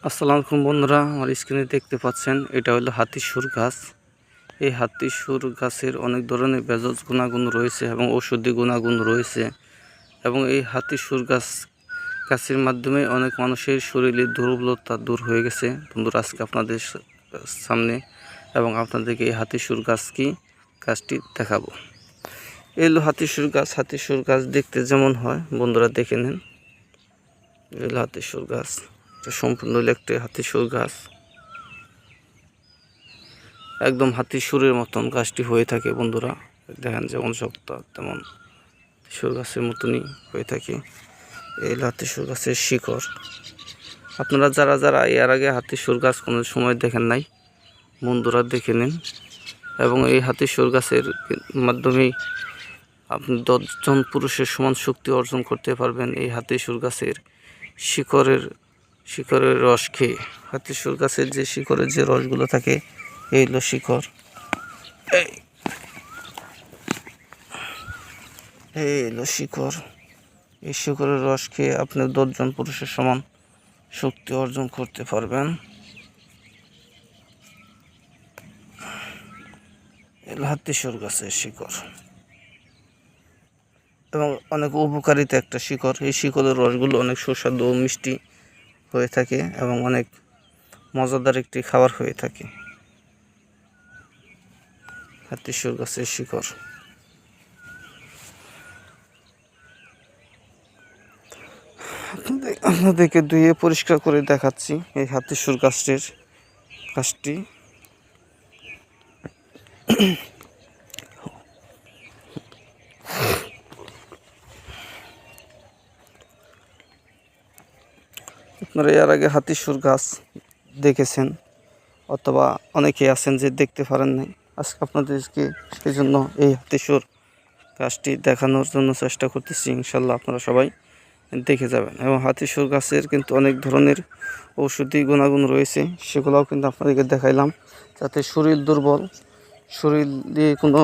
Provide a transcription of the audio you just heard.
আসসালামু আলাইকুম বন্ধুরা, আমার স্ক্রিনে দেখতে পাচ্ছেন এটা হলো হাতি সুর গাছ। এই হাতি সুর গাছের অনেক ধরনের ভেষজ গুণাগুণ রয়েছে এবং ঔষধি গুণাগুণ রয়েছে এবং এই হাতি সুর গাছের মাধ্যমে অনেক মানুষের শরীরে দুর্বলতা দূর হয়ে গেছে। বন্ধুরা, আজকে আপনাদের সামনে এবং আপনাদেরকে এই হাতি সুর গাছটি দেখাবো। এই হলো হাতি সুর গাছ। হাতি সুর গাছ দেখতে যেমন হয় বন্ধুরা দেখে নেন। এই হলো হাতি সুর গাছ, সম্পূর্ণ একটি হাতি সুর গাছ। একদম হাতি সুরের মতন গাছটি হয়ে থাকে বন্ধুরা, দেখেন যেমন শক্ত তেমন সুর গাছের মতনই হয়ে থাকে। এই হাতি সুর গাছের শিকড়, আপনারা যারা এর আগে হাতি সুর গাছ কোনো সময় দেখেন নাই বন্ধুরা দেখে নিন। এবং এই হাতি সুর গাছের মাধ্যমেই আপনি 10 জন পুরুষের সমান শক্তি অর্জন করতে পারবেন এই হাতি সুর গাছের শিকড়ের রস খেয়ে। হাতি সুর গাছের যে শিকড়ের যে রসগুলো থাকে, এই হলো শিকড়। এই হলো শিকড়। এই শিকড়ের রস খেয়ে আপনি 10 জন পুরুষের সমান শক্তি অর্জন করতে পারবেন। হাতি সুর গাছের শিকড় এবং অনেক উপকারিতা একটা শিকড়। এই শিকড়ের রসগুলো অনেক সুস্বাদু ও মিষ্টি হয়ে থাকে এবং অনেক মজাদার একটি খাবার হয়ে থাকে হাতি সুর গাছের শিকড়। আপনাদেরকে ধুয়ে পরিষ্কার করে দেখাচ্ছি এই হাতি সুর গাছটি। আপনারা এর আগে হাতি সুর গাছ দেখেছেন অথবা অনেকে আছেন যে দেখতে পারেন নাই। আজকে আপনাদেরকে সেই জন্য এই হাতি সুর গাছটি দেখানোর জন্য চেষ্টা করতেছি। ইনশাল্লাহ আপনারা সবাই দেখে যাবেন। এবং হাতি সুর গাছের কিন্তু অনেক ধরনের ঔষধি গুণাগুণ রয়েছে, সেগুলোও কিন্তু আপনাদেরকে দেখাইলাম, যাতে শরীর দুর্বল, শরীরে কোনো